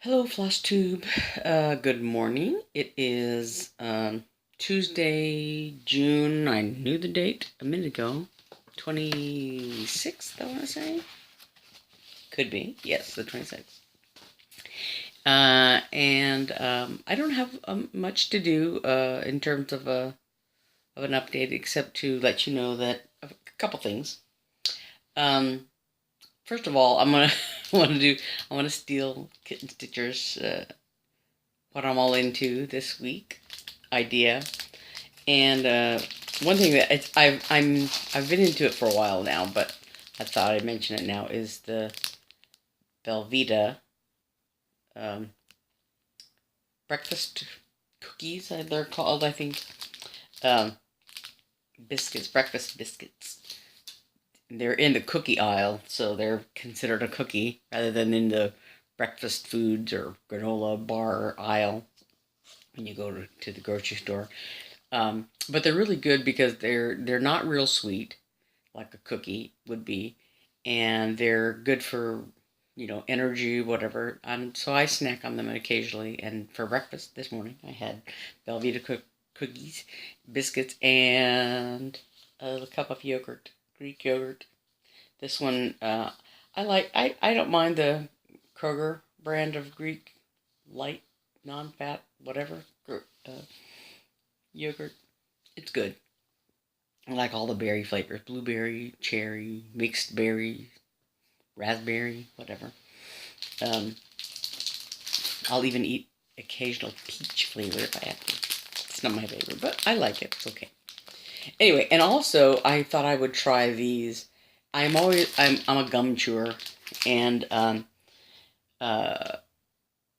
Hello, Flosstube. Good morning. It is Tuesday, June. I knew the date a minute ago. 26th, I want to say. Could be. Yes, the 26th. And I don't have much to do in terms of an update, except to let you know that a couple things. First of all, I want to steal Kitten Stitcher's what I'm all into this week idea. And one thing that I've been into it for a while now, but I thought I'd mention it now, is the Belvita um, breakfast cookies. They're called, I think, um, biscuits, breakfast biscuits. They're in the cookie aisle, so they're considered a cookie rather than in the breakfast foods or granola bar aisle when you go to the grocery store. But they're really good because they're not real sweet, like a cookie would be, and they're good for energy, whatever. So I snack on them occasionally. And for breakfast this morning, I had Belvita cookies, biscuits, and a cup of yogurt, Greek yogurt. This one, I like. I don't mind the Kroger brand of Greek light, non-fat, whatever yogurt. It's good. I like all the berry flavors: blueberry, cherry, mixed berry, raspberry, whatever. Um, I'll even eat occasional peach flavor if I have to. It's not my favorite, but I like it. It's okay. Anyway, and also I thought I would try these. I'm a gum chewer, and uh,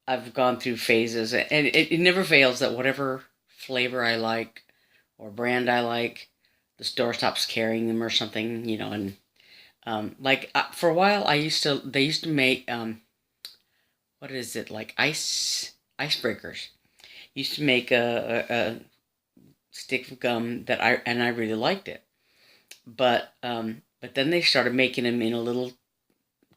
I've gone through phases, and it never fails that whatever flavor I like or brand I like, the store stops carrying them or something, and for a while they used to make what is it, like icebreakers. Used to make a stick of gum that I really liked it, but then they started making them in a little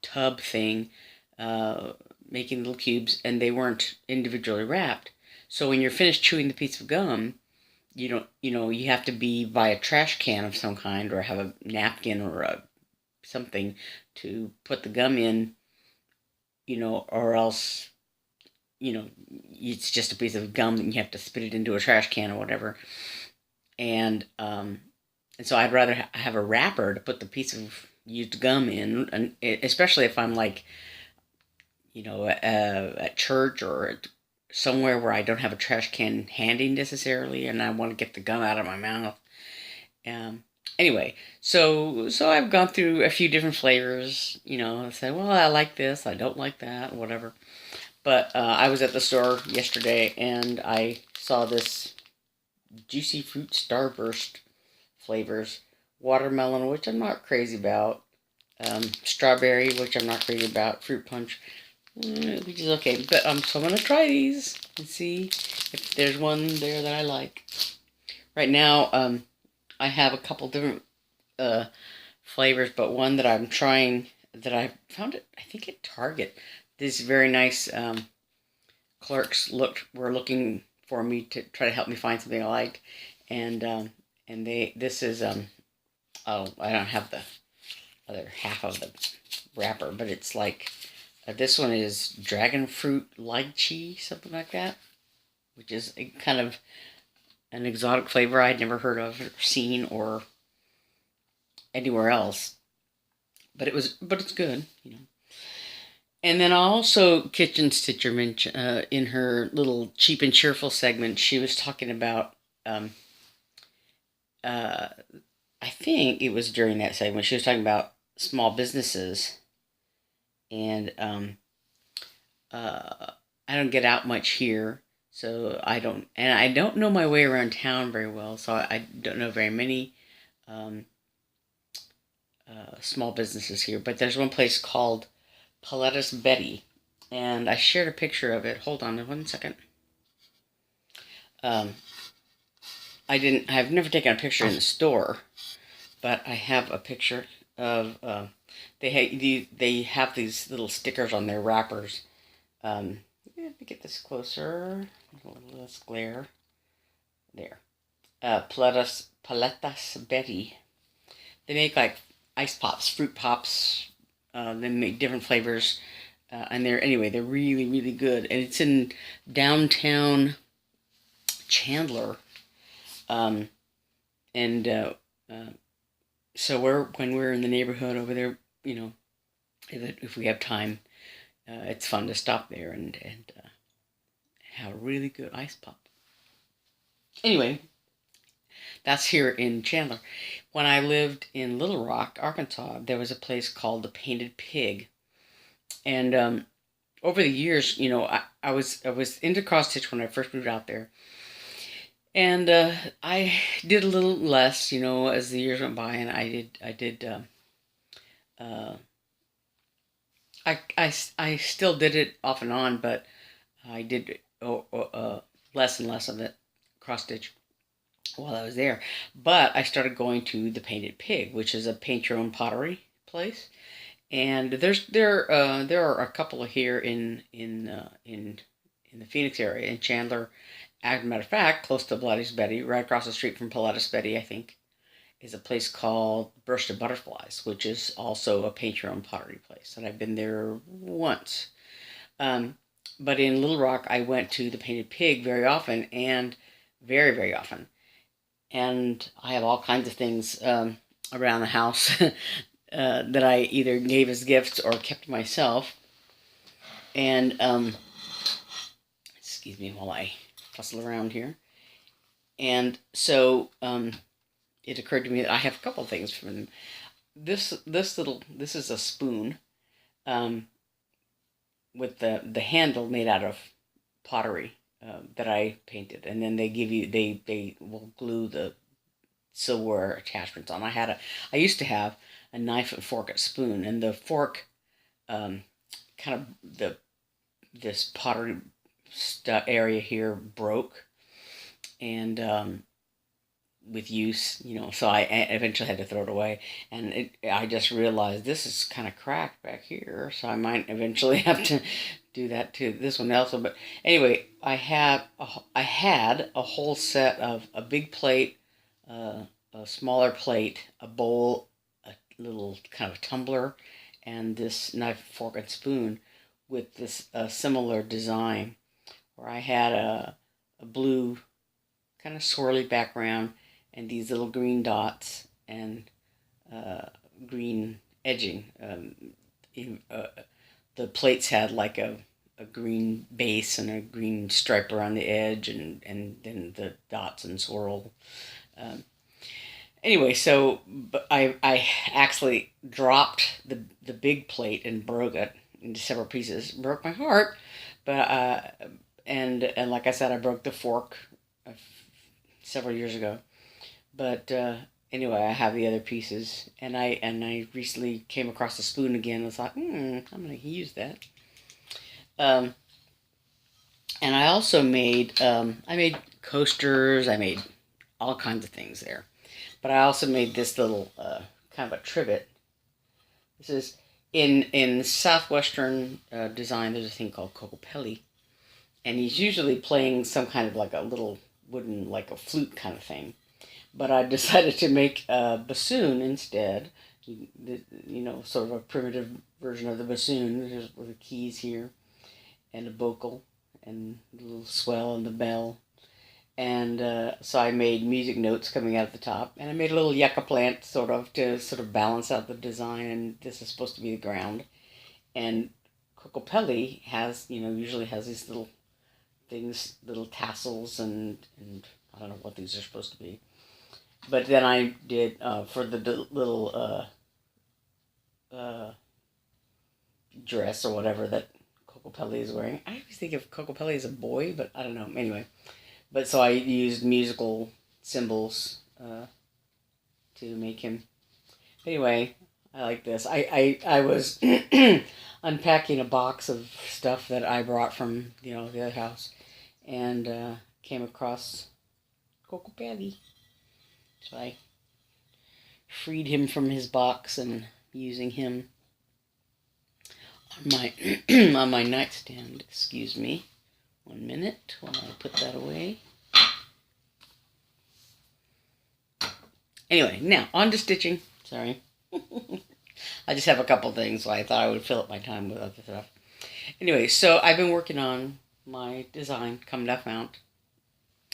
tub thing, uh, making little cubes, and they weren't individually wrapped. So when you're finished chewing the piece of gum, you have to be by a trash can of some kind or have a napkin or something to put the gum in, or else, it's just a piece of gum and you have to spit it into a trash can or whatever. And so I'd rather have a wrapper to put the piece of used gum in, and especially if I'm like, at church or somewhere where I don't have a trash can handy necessarily, and I want to get the gum out of my mouth. Um, anyway, so I've gone through a few different flavors. I said, well, I like this, I don't like that, whatever. But I was at the store yesterday and I saw this juicy fruit starburst flavors, watermelon, which I'm not crazy about, strawberry, which I'm not crazy about, fruit punch, which is okay. But so I'm gonna try these and see if there's one there that I like. Right now, I have a couple different uh, flavors, but one that I'm trying that I found it, I think at Target. These very nice clerks were looking for me to try to help me find something I liked, and this is oh, I don't have the other half of the wrapper, but it's like this one is dragon fruit lychee, something like that, which is a kind of an exotic flavor I'd never heard of or seen or anywhere else. But it's good. And then also, Kitchen Stitcher mentioned in her little cheap and cheerful segment, she was talking about. Uh, I think it was during that segment she was talking about small businesses, and uh, I don't get out much here, so I don't know my way around town very well, so I don't know very many um, small businesses here. But there's one place called Palettas Betty, and I shared a picture of it. Hold on 1 second. Um, I've never taken a picture in the store, but I have a picture of, they have these little stickers on their wrappers, me get this closer. A little less glare. There. Paletas Betty. They make like ice pops, fruit pops. They make different flavors. And they're really, really good. And it's in downtown Chandler. So when we're in the neighborhood over there, if we have time, it's fun to stop there and have a really good ice pop. Anyway, that's here in Chandler. When I lived in Little Rock, Arkansas, there was a place called the Painted Pig. And over the years, I was into cross stitch when I first moved out there. And I did a little less, as the years went by, and I still did it off and on, but I did less and less of it, cross stitch, while I was there. But I started going to the Painted Pig, which is a paint your own pottery place, and there are a couple here in the Phoenix area, in Chandler. As a matter of fact, close to Bloody Betty, right across the street from Pilates Betty, I think, is a place called Burst of Butterflies, which is also a paint your own pottery place. And I've been there once. But in Little Rock, I went to the Painted Pig very often, and very, very often. And I have all kinds of things around the house that I either gave as gifts or kept myself. And, excuse me while I fussle around here. And so it occurred to me that I have a couple things from them. This is a spoon with the handle made out of pottery that I painted, and then they will glue the silverware attachments on. I used to have a knife and fork and spoon, and the fork this pottery area here broke, and with use, so I eventually had to throw it away, and I just realized this is kind of cracked back here, so I might eventually have to do that to this one also. But anyway, I had a whole set of a big plate, a smaller plate, a bowl, a little kind of tumbler, and this knife, fork, and spoon with this similar design, where I had a blue kind of swirly background and these little green dots and green edging. The plates had like a green base and a green stripe around the edge, and then the dots and swirl. Anyway, so I actually dropped the big plate and broke it into several pieces. Broke my heart, but and like I said, I broke the fork several years ago. But anyway, I have the other pieces, and I recently came across the spoon again and thought, I'm gonna use that. And I also made coasters. I made all kinds of things there, but I also made this little kind of a trivet. This is in Southwestern design. There's a thing called Cocopelli, and he's usually playing some kind of like a little wooden, like a flute kind of thing. But I decided to make a bassoon instead. Sort of a primitive version of the bassoon. There's the keys here, and a bocal, and a little swell and the bell. And so I made music notes coming out at the top, and I made a little yucca plant to balance out the design. And this is supposed to be the ground. And Cocopelli usually has these little things, little tassels, and I don't know what these are supposed to be. But then I did, for the little dress or whatever that Cocopelli is wearing. I always think of Cocopelli as a boy, but I don't know. Anyway, but so I used musical symbols to make him. Anyway, I like this. I was unpacking a box of stuff that I brought from, the other house, and came across Cocopelli. So I freed him from his box and using him on my on my nightstand. Excuse me. 1 minute while I put that away. Anyway, now on to stitching. Sorry. I just have a couple things, so I thought I would fill up my time with other stuff. Anyway, so I've been working on my design, come left mount,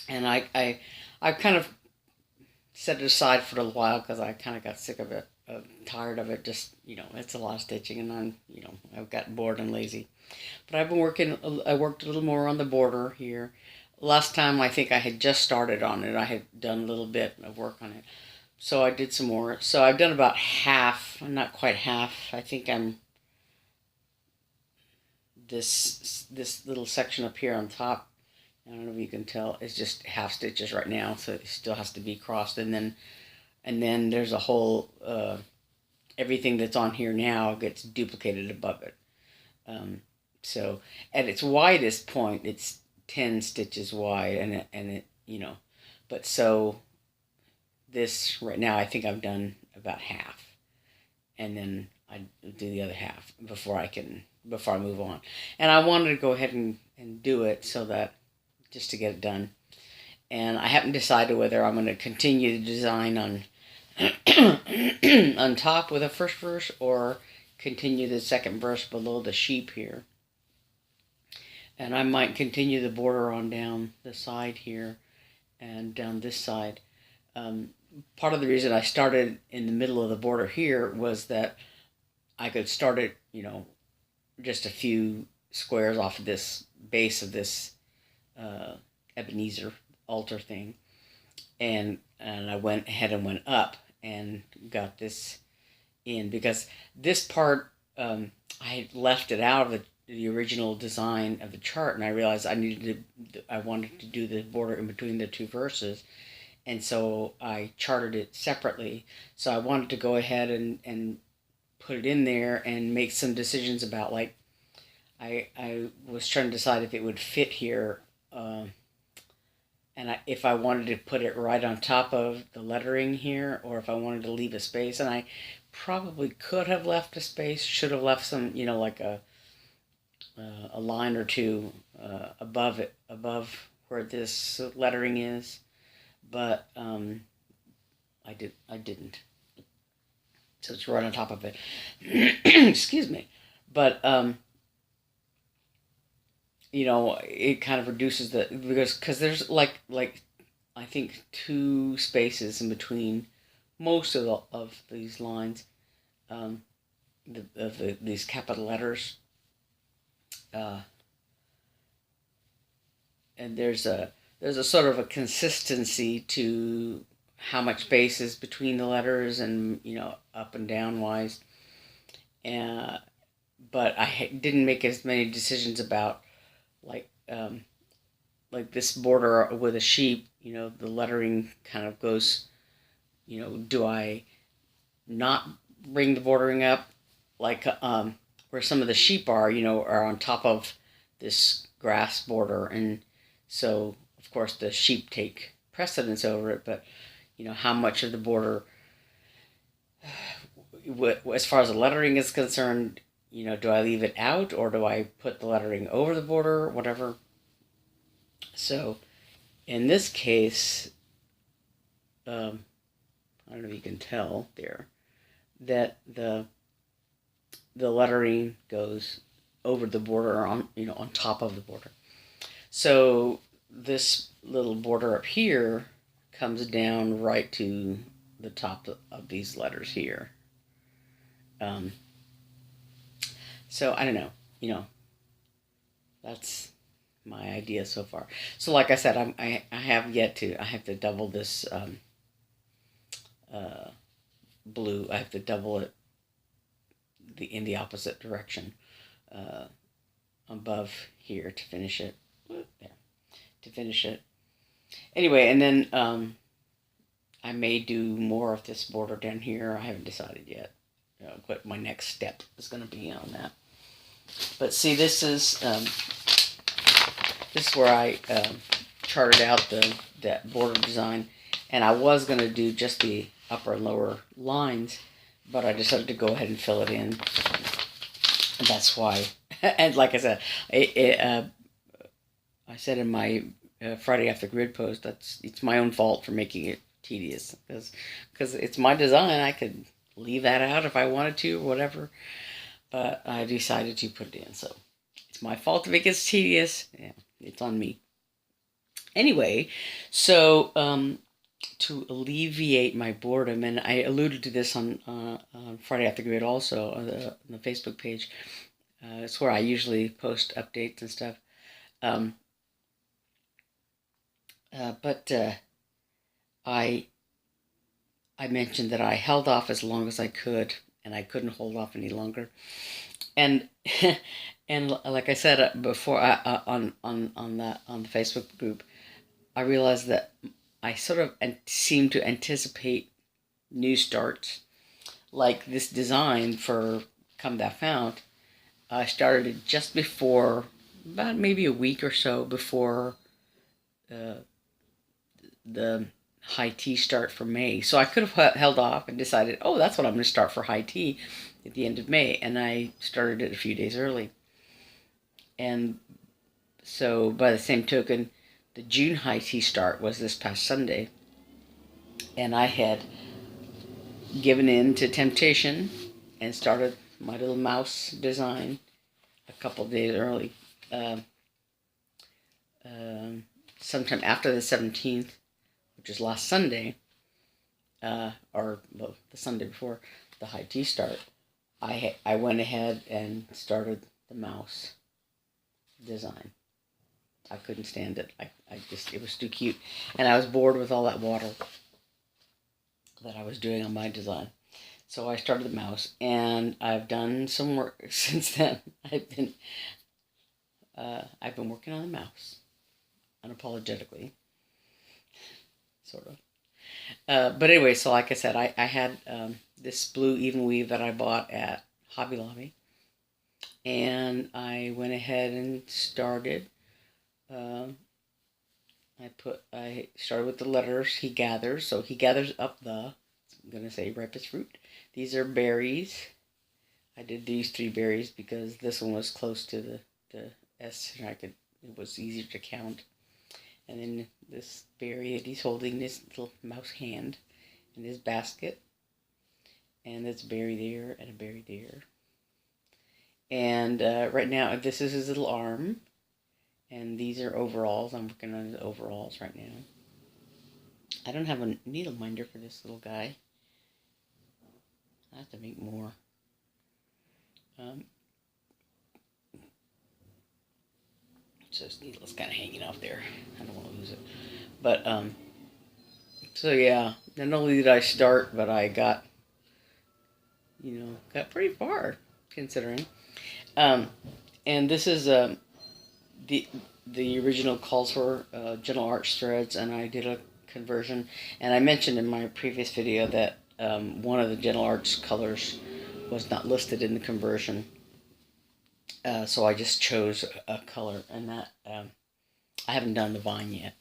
and I kind of set it aside for a little while because I kind of got sick of it, tired of it. Just, it's a lot of stitching, and I've gotten bored and lazy. But I've been I worked a little more on the border here. Last time I think I had just started on it. I had done a little bit of work on it. So I did some more. So I've done about half, not quite half. I think I'm this little section up here on top. I don't know if you can tell. It's just half stitches right now, so it still has to be crossed. And then there's a whole everything that's on here now gets duplicated above it. So at its widest point, it's 10 stitches wide, and it but so. This right now, I think I've done about half, and then I do the other half before I move on. And I wanted to go ahead and do it so that just to get it done. And I haven't decided whether I'm going to continue the design on on top with the first verse or continue the second verse below the sheep here. And I might continue the border on down the side here and down this side. Part of the reason I started in the middle of the border here was that I could start it, just a few squares off of this base of this Ebenezer altar thing, and I went ahead and went up and got this in because this part I had left it out of the original design of the chart, and I realized I wanted to do the border in between the two verses. And so I charted it separately. So I wanted to go ahead and put it in there and make some decisions about, like, I was trying to decide if it would fit here. If I wanted to put it right on top of the lettering here, or if I wanted to leave a space. And I probably could have left a space, should have left some, like a line or two above where this lettering is. But I didn't. So it's right on top of it. Excuse me. But it kind of reduces because there's like I think 2 spaces in between most of these lines, these capital letters, and there's a sort of a consistency to how much space is between the letters and, up and down wise. But I didn't make as many decisions about, like this border with a sheep, the lettering kind of goes, do I not bring the bordering up? Like, where some of the sheep are on top of this grass border. And so, of course, the sheep take precedence over it, but, how much of the border, as far as the lettering is concerned, do I leave it out or do I put the lettering over the border, whatever? So, in this case, I don't know if you can tell there, that the lettering goes over the border, on top of the border. So this little border up here comes down right to the top of these letters here. So I don't know, that's my idea so far. So like I said, I have to double this blue. I have to double it in the opposite direction above here to finish it. There, to finish it. Anyway, and then I may do more of this border down here. I haven't decided yet what my next step is going to be on that. But see, this is where I charted out that border design, and I was going to do just the upper and lower lines, but I decided to go ahead and fill it in, and that's why. And like I said, I said in my Friday After Grid post, it's my own fault for making it tedious, because it's my design. I could leave that out if I wanted to or whatever, but I decided to put it in. So it's my fault if it gets tedious. Yeah, it's on me. Anyway, so to alleviate my boredom, and I alluded to this on Friday After Grid also on the Facebook page. It's where I usually post updates and stuff. Um, but I mentioned that I held off as long as I could, and I couldn't hold off any longer. And and like I said before, on the Facebook group, I realized that I sort of seem to anticipate new starts. Like this design for Come Thou Fount, I started it just before, about maybe a week or so before the high tea start for May. So I could have held off and decided, oh, that's what I'm going to start for high tea at the end of May. And I started it a few days early. And so by the same token, the June high tea start was this past Sunday. And I had given in to temptation and started my little mouse design a couple days early. Sometime after the 17th, which is last Sunday, or well, the Sunday before the high tea start, I went ahead and started the mouse design. I couldn't stand it. It was too cute, and I was bored with all that water that I was doing on my design. So I started the mouse, and I've done some work since then. I've been working on the mouse unapologetically, sort of. But anyway, so like I said, I had this blue even weave that I bought at Hobby Lobby, and I went ahead and started. I started with the letters he gathers. So he gathers up the, I'm gonna say, ripest fruit. These are berries. I did these 3 berries because this one was close to the S, and it was easier to count. And then this berry that he's holding, this little mouse hand in his basket. And this berry there and a berry there. And right now, this is his little arm. And these are overalls. I'm working on his overalls right now. I don't have a needle minder for this little guy. I have to make more. So this needle's kind of hanging off there. I don't want to lose it. But, so yeah, not only did I start, but I got pretty far, considering. And this is the original calls for Gentle Arch threads, and I did a conversion. And I mentioned in my previous video that one of the Gentle Arch colors was not listed in the conversion. So I just chose a color, and that I haven't done the vine yet.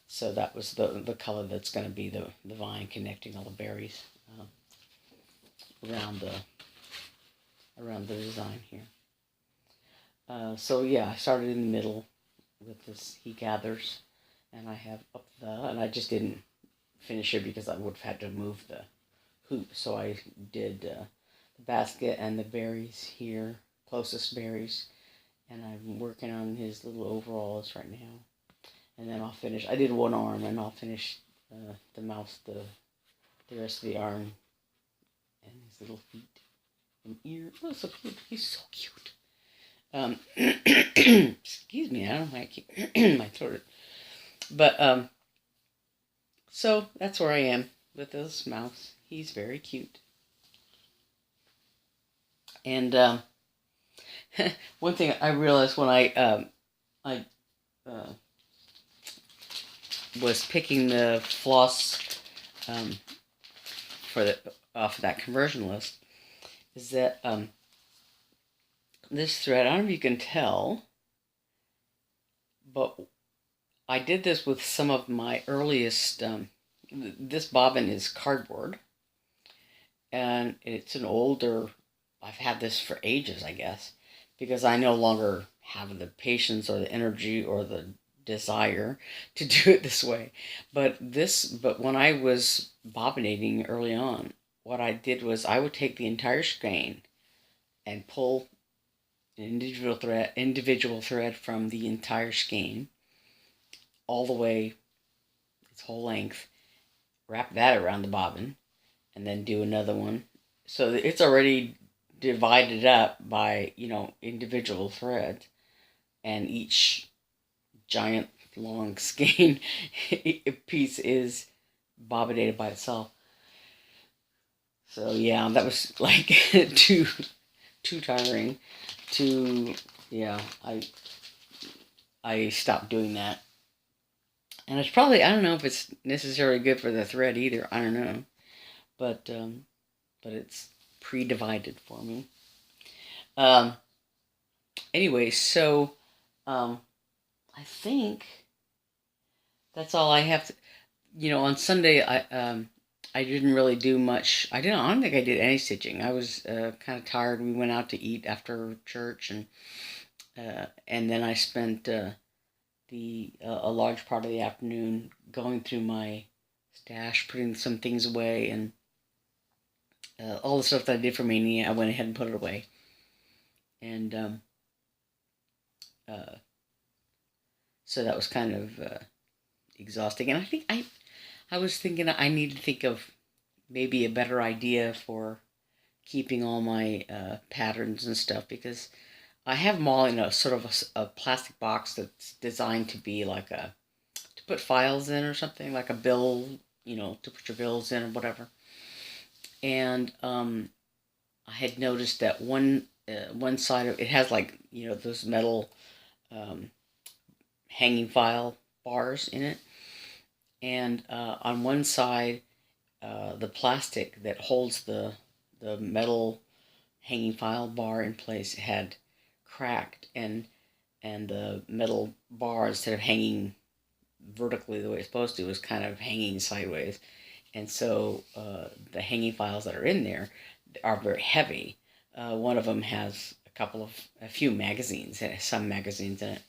So that was the color that's going to be the vine connecting all the berries around the design here. So yeah, I started in the middle with this he gathers, and I have up and I just didn't finish it because I would have had to move the hoop. So I did the basket and the berries here, closest berries, and I'm working on his little overalls right now. And then I'll finish. I did one arm, and I'll finish the mouse, the rest of the arm, and his little feet and ear. Oh, so cute! He's so cute. Excuse me, I don't know why I keep my throat. But so that's where I am with this mouse. He's very cute. And one thing I realized when I was picking the floss off of that conversion list is that this thread, I don't know if you can tell, but I did this with some of my earliest, this bobbin is cardboard, and it's an older, I've had this for ages, I guess, because I no longer have the patience or the energy or the desire to do it this way. But when I was bobbinating early on, what I did was I would take the entire skein and pull an individual thread from the entire skein all the way its whole length, wrap that around the bobbin, and then do another one. So it's already divided up by, individual threads, and each giant long skein piece is bobbinated by itself. So yeah, that was like too tiring. Too yeah, I stopped doing that. And it's probably, I don't know if it's necessarily good for the thread either. I don't know, but it's pre-divided for me. Um, anyway, so I think that's all I have to. On Sunday I didn't really do much. I don't think I did any stitching. I was kind of tired. We went out to eat after church, and then I spent a large part of the afternoon going through my stash, putting some things away, and all the stuff that I did for Mania. I went ahead and put it away, and uh, so that was kind of exhausting. And I think I was thinking I need to think of maybe a better idea for keeping all my patterns and stuff, because I have them all in a sort of a plastic box that's designed to be like to put files in or something, like a bill, to put your bills in or whatever. And I had noticed that one side of it has, like, those metal hanging file bars in it, and on one side, the plastic that holds the metal hanging file bar in place had cracked, and the metal bar, instead of hanging vertically the way it's supposed to, was kind of hanging sideways. And so the hanging files that are in there are very heavy. One of them has a few magazines, some magazines in it,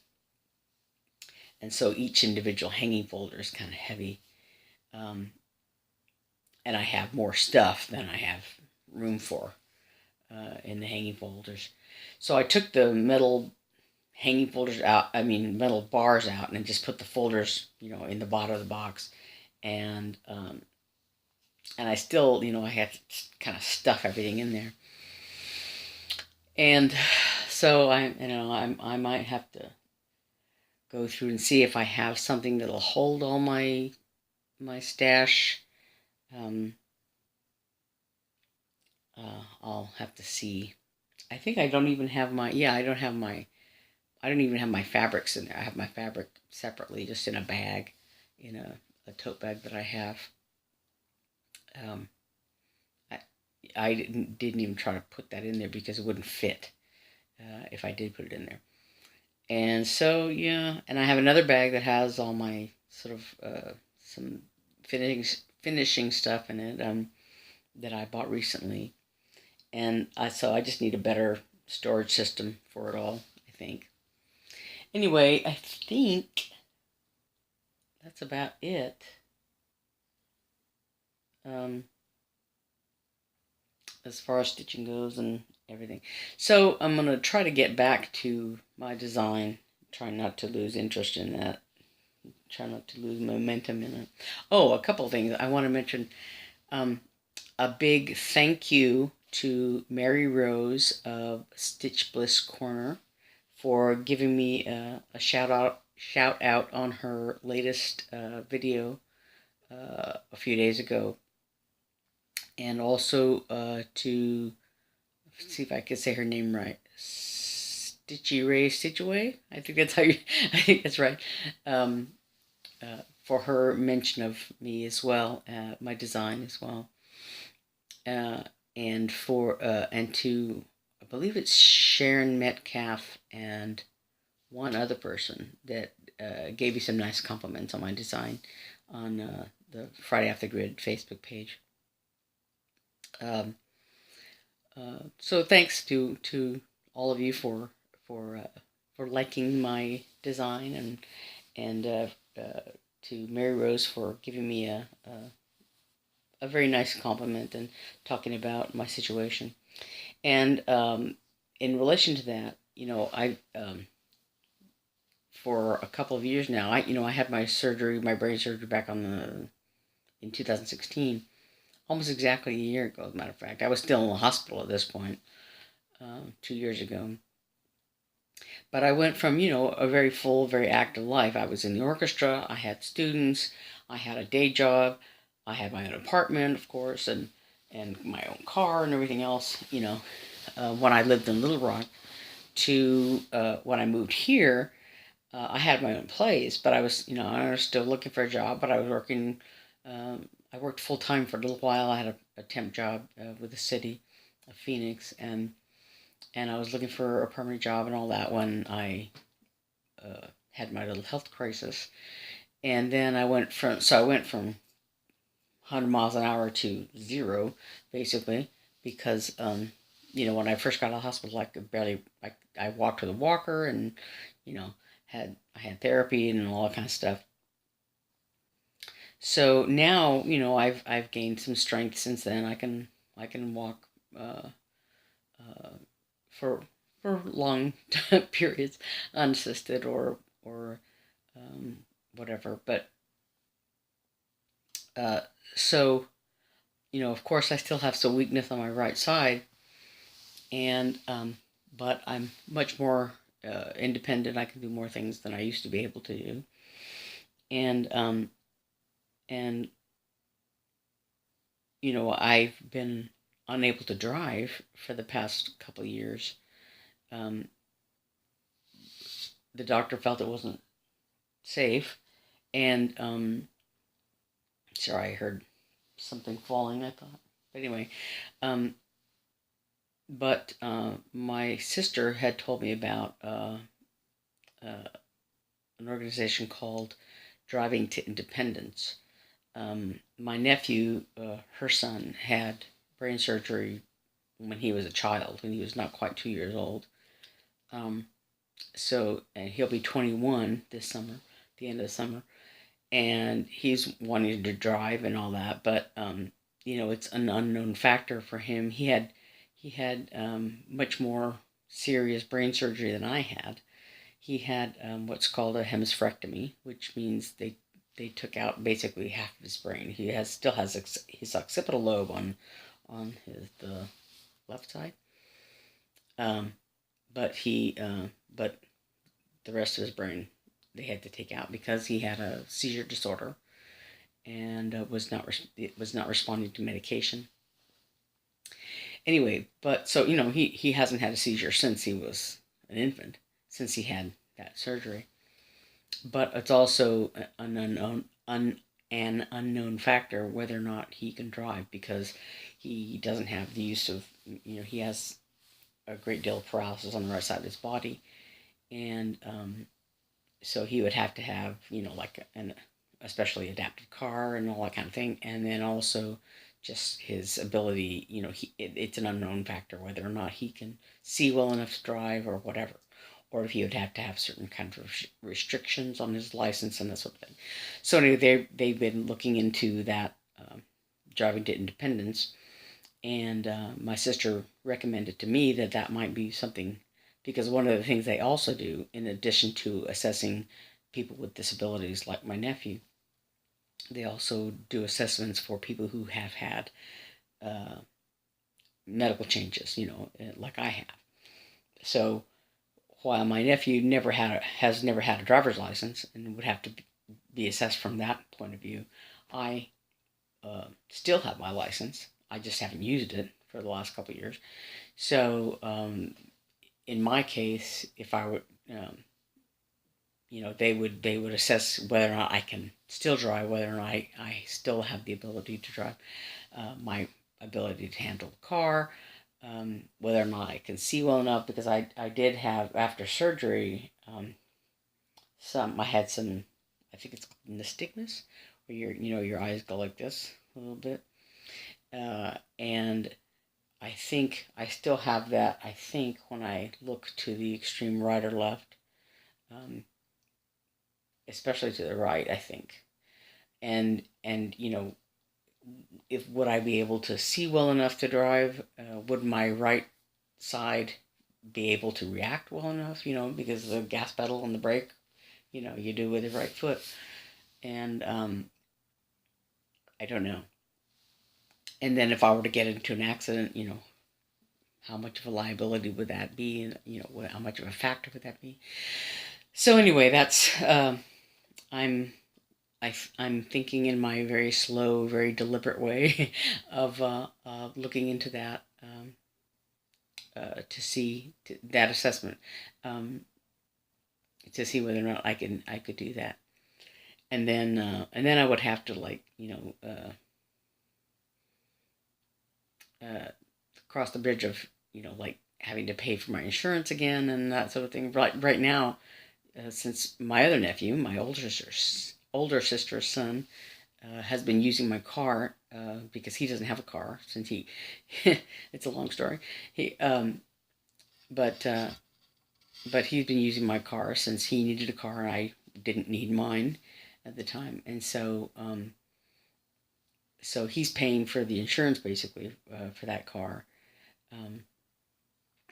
and so each individual hanging folder is kind of heavy. And I have more stuff than I have room for in the hanging folders. So I took the metal hanging folders out, metal bars out, and just put the folders, in the bottom of the box. And I still, I had to kind of stuff everything in there. And so I might have to go through and see if I have something that'll hold all my stash. I'll have to see. I think I don't even have I don't even have my fabrics in there. I have my fabric separately, just in a bag, in a tote bag that I have. I didn't even try to put that in there because it wouldn't fit if I did put it in there. And so, yeah, and I have another bag that has all my sort of some finishing stuff in it that I bought recently. And so I just need a better storage system for it all, I think. Anyway, I think that's about it. As far as stitching goes and everything. So I'm going to try to get back to my design. Try not to lose interest in that. Try not to lose momentum in it. Oh, a couple of things I want to mention. A big thank you to Mary Rose of Stitchblisscorner for giving me a shout out on her latest video a few days ago. And also to see if I can say her name right, Stitchway. I think that's how I think that's right. For her mention of me as well, my design as well, and to, I believe it's Sharon Metcalf and one other person that gave me some nice compliments on my design on the Friday Off the Grid Facebook page. So thanks to all of you for liking my design and to Mary Rose for giving me a very nice compliment and talking about my situation. And in relation to that, I for a couple of years now, I had my surgery, my brain surgery, back in 2016, almost exactly a year ago. As a matter of fact, I was still in the hospital at this point, 2 years ago. But I went from a very full, very active life. I was in the orchestra. I had students. I had a day job. I had my own apartment, of course, and my own car and everything else. When I lived in Little Rock, to when I moved here, I had my own place, but I was still looking for a job. But I was working. I worked full time for a little while. I had a temp job with the city of Phoenix, and I was looking for a permanent job and all that when I had my little health crisis. And then I went from 100 miles an hour to zero, basically, because when I first got out of the hospital, I walked with a walker, and you know, I had therapy and all that kind of stuff. So now, I've gained some strength since then. I can walk uh, uh, for long periods, unassisted or whatever. But uh, so of course, I still have some weakness on my right side, and but I'm much more independent. I can do more things than I used to be able to do, and and I've been unable to drive for the past couple of years. Um, the doctor felt it wasn't safe, and sorry, I heard something falling. I thought, but anyway, um, but my sister had told me about uh, an organization called Driving to Independence. My nephew, her son, had brain surgery when he was a child, when he was not quite 2 years old. Um, and he'll be 21 this summer, the end of the summer, and he's wanting to drive and all that. But it's an unknown factor for him. He had much more serious brain surgery than I had. He had what's called a hemispherectomy, which means they took out basically half of his brain. He still has his occipital lobe on the left side, um, but the rest of his brain they had to take out because he had a seizure disorder and was not responding to medication. Anyway, but so he hasn't had a seizure since he was an infant, since he had that surgery. But it's also an unknown factor whether or not he can drive, because he doesn't have the use of he has a great deal of paralysis on the right side of his body, and so he would have to have like an especially adapted car and all that kind of thing, and then also just his ability. It's an unknown factor whether or not he can see well enough to drive or whatever, or if he would have to have certain kind of restrictions on his license and that sort of thing. So anyway, they've been looking into that, driving to independence, and my sister recommended to me that that might be something, because one of the things they also do, in addition to assessing people with disabilities like my nephew, they also do assessments for people who have had uh, medical changes, like I have. So while my nephew has never had a driver's license and would have to be assessed from that point of view, I still have my license. I just haven't used it for the last couple of years. So in my case, if I would, they would assess whether or not I can still drive, whether or not I still have the ability to drive, my ability to handle the car, whether or not I can see well enough, because I did have, after surgery, I had some, I think it's called nystagmus, where your eyes go like this a little bit, and I think I still have that. I think when I look to the extreme right or left, um, especially to the right, I think. And if would I be able to see well enough to drive? Would my right side be able to react well enough? Because the gas pedal and the brake, you do with your right foot. And I don't know. And then if I were to get into an accident, how much of a liability would that be? And, how much of a factor would that be? So anyway, that's, I'm I'm thinking in my very slow, very deliberate way of looking into that to see that assessment, um, to see whether or not I could do that, and then I would have to, like, cross the bridge of, like, having to pay for my insurance again and that sort of thing. Right now, since my other nephew, my older sister's son, has been using my car, because he doesn't have a car since he it's a long story. He but but he's been using my car since he needed a car and I didn't need mine at the time. And so he's paying for the insurance, basically, for that car. um,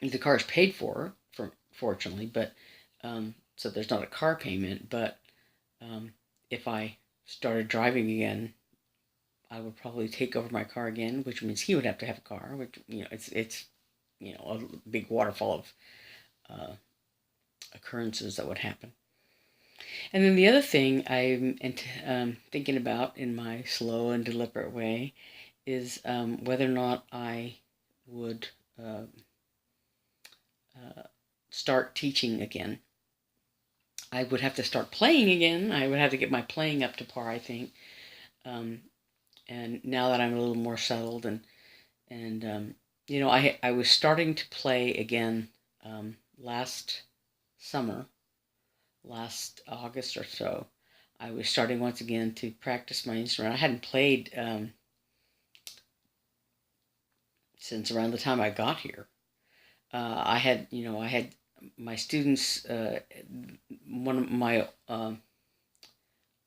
the car is paid for fortunately, but so there's not a car payment. But if I started driving again, I would probably take over my car again, which means he would have to have a car, which, it's a big waterfall of uh, occurrences that would happen. And then the other thing I'm thinking about in my slow and deliberate way is whether or not I would uh, uh, start teaching again. I would have to start playing again. I would have to get my playing up to par, I think. Um, and now that I'm a little more settled, and I was starting to play again last summer, last August or so. I was starting once again to practice my instrument. I hadn't played since around the time I got here. I had my students. One of my I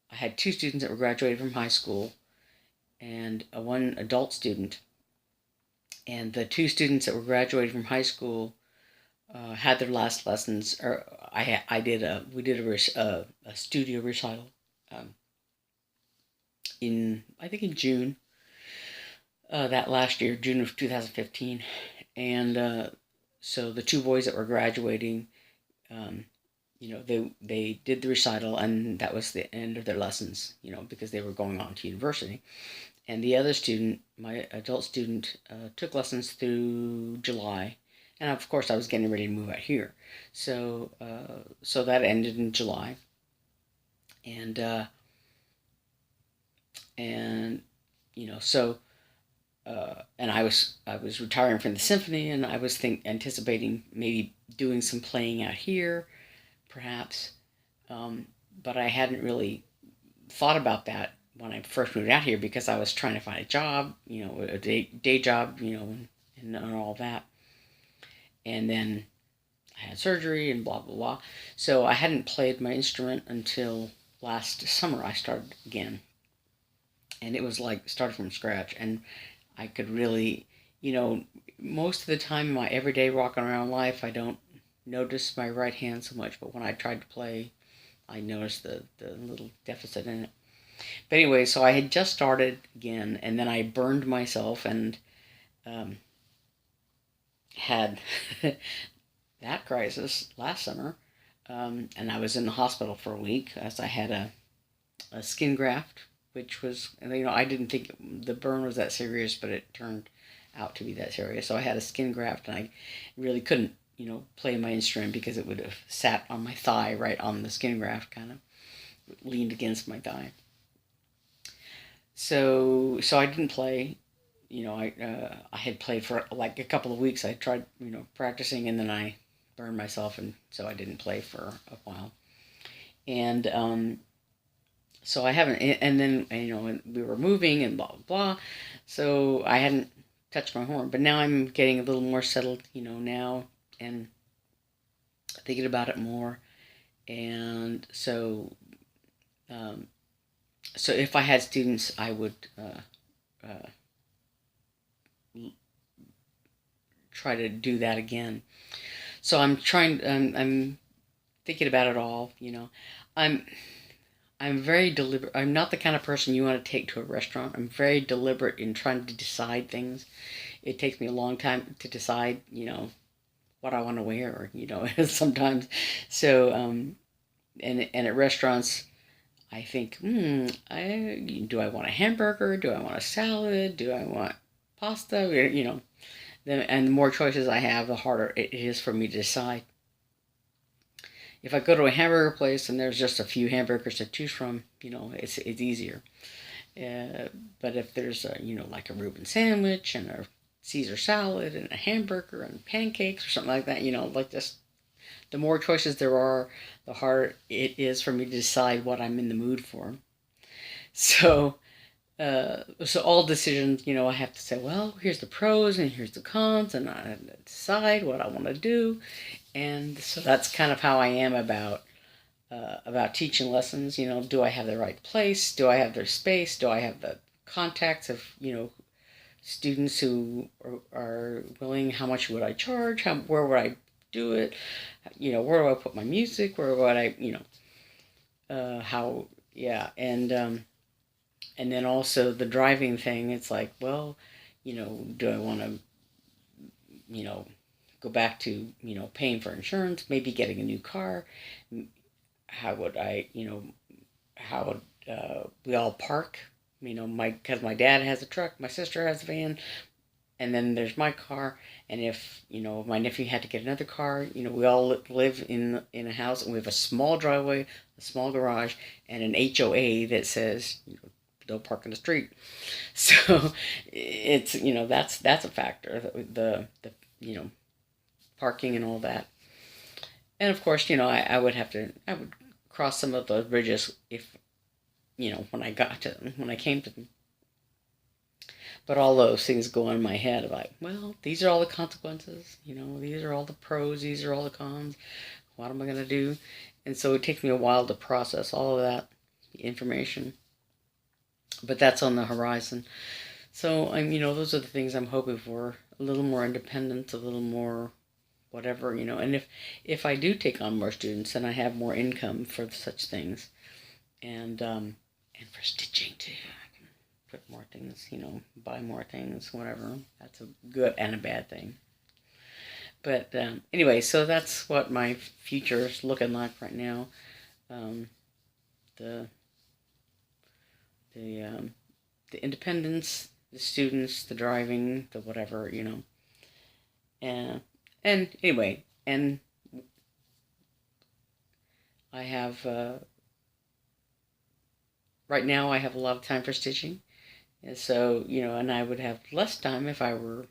had two students that were graduating from high school, and one adult student. And the two students that were graduating from high school had their last lessons. Or we did a studio recital um, in, I think, in June, that last year, June of 2015. And so the two boys that were graduating, um, they did the recital, and that was the end of their lessons, because they were going on to university. And the other student, my adult student, took lessons through July, and of course I was getting ready to move out here, so that ended in July. And and so and I was retiring from the symphony, and I was anticipating maybe doing some playing out here, perhaps, um, but I hadn't really thought about that when I first moved out here, because I was trying to find a job, a day job, and all that. And then I had surgery and blah blah blah. So I hadn't played my instrument until last summer. I started again, and it was like starting from scratch. And I could really, most of the time in my everyday walking around life, I don't notice my right hand so much. But when I tried to play, I noticed the little deficit in it. But anyway, so I had just started again, and then I burned myself and um, had that crisis last summer. And I was in the hospital for a week as I had a skin graft, which was, I didn't think the burn was that serious, but it turned out to be that serious. So I had a skin graft, and I really couldn't, play my instrument, because it would have sat on my thigh, right on the skin graft, kind of leaned against my thigh. So I didn't play. I had played for like a couple of weeks. I tried, practicing, and then I burned myself, and so I didn't play for a while. And so I haven't. And then, we were moving and blah blah blah. So I hadn't touched my horn, but now I'm getting a little more settled, now, and thinking about it more. And so Um, so if I had students, I would try to do that again. So I'm trying. I'm thinking about it all. I'm I'm very deliberate. I'm not the kind of person you want to take to a restaurant. I'm very deliberate in trying to decide things. It takes me a long time to decide, what I want to wear, sometimes. So, and at restaurants, I think, do I want a hamburger? Do I want a salad? Do I want pasta? And the more choices I have, the harder it is for me to decide. If I go to a hamburger place and there's just a few hamburgers to choose from, it's easier. Uh, but if there's like a Reuben sandwich and a Caesar salad and a hamburger and pancakes or something like that, like this, the more choices there are, the harder it is for me to decide what I'm in the mood for. So, so all decisions, I have to say, well, here's the pros and here's the cons, and I decide what I want to do. And so that's kind of how I am about teaching lessons. Do I have the right place? Do I have the space? Do I have the contacts of students who are willing? How much would I charge? Where would I do it? Where do I put my music? Where would I how yeah and then also the driving thing. It's like, well, do I want to go back to paying for insurance, maybe getting a new car? How would I how would we all park? Because my dad has a truck, my sister has a van, and then there's my car. And if my nephew had to get another car, we all live in a house, and we have a small driveway, a small garage, and an HOA that says don't park in the street. So it's that's a factor, the parking and all that. And of course, I would cross some of those bridges if when I came to them. But all those things go in my head, like, well, these are all the consequences. These are all the pros. These are all the cons. What am I gonna do? And so it takes me a while to process all of that information. But that's on the horizon. So those are the things I'm hoping for: a little more independence, a little more whatever. And if I do take on more students, then I have more income for such things, and for stitching too. I can put more things, buy more things, whatever. That's a good and a bad thing. But anyway, so that's what my future is looking like right now. Um, the the the independence, the students, the driving, the whatever, and anyway, and I have right now I have a lot of time for stitching. And so, and I would have less time if I were,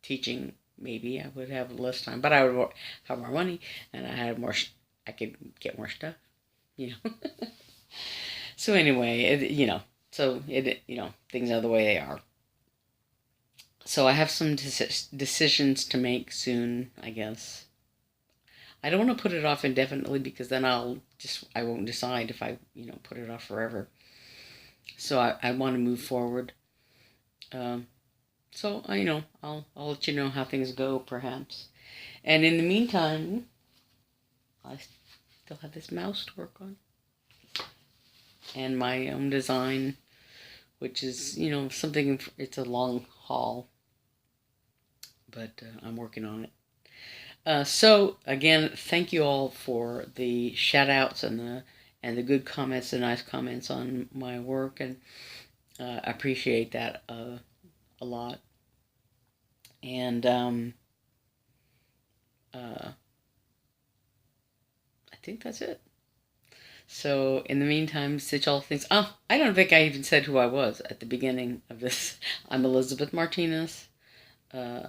teaching. Maybe I would have less time, but I would have more money, and I could get more stuff, you know. So anyway, things are the way they are. So I have some decisions to make soon, I guess. I don't want to put it off indefinitely, because then I won't decide if I, put it off forever. So I want to move forward. Um, so I'll let you know how things go, perhaps. And in the meantime, I still have this mouse to work on, and my own design, which is something. It's a long haul, but I'm working on it. So again, thank you all for the shout outs and the good comments, the nice comments on my work, and I appreciate that a lot. And I think that's it. So in the meantime, stitch all things. Oh, I don't think I even said who I was at the beginning of this. I'm Elizabeth Martinez. Uh,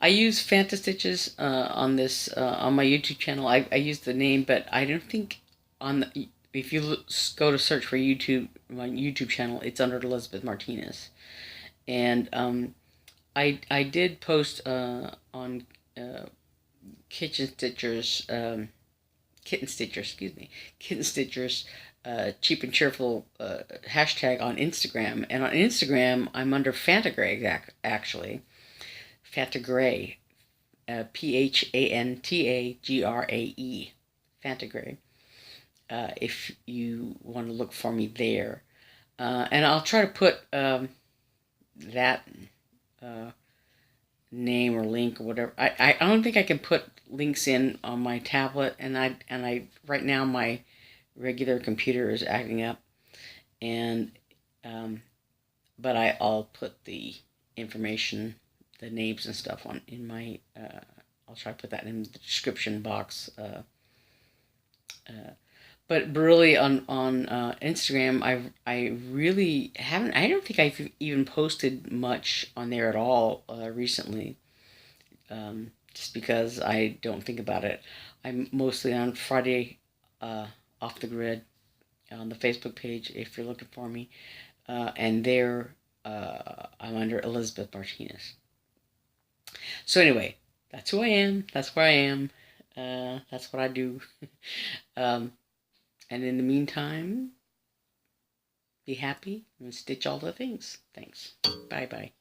I use Fantastitches on this on my YouTube channel. I use the name, but I don't think if you go to search for my YouTube channel, it's under Elizabeth Martinez. And I did post on Kitchen Stitchers Kitten Stitchers, excuse me, Kitten Stitchers, cheap and cheerful hashtag on Instagram. And on Instagram, I'm under Fantagray, actually. Fantagray, Phantagrae. Fantagray. If you want to look for me there. And I'll try to put that name or link or whatever. I don't think I can put links in on my tablet, and I right now my regular computer is acting up, and but I'll put the information, the names and stuff on in my I'll try to put that in the description box. But really on Instagram, I really haven't. I don't think I've even posted much on there at all recently. Just because I don't think about it. I'm mostly on Friday Off the Grid on the Facebook page if you're looking for me, and there I'm under Elizabeth Martinez. So anyway, that's who I am. That's where I am. That's what I do. And in the meantime, be happy and stitch all the things. Thanks. Bye-bye.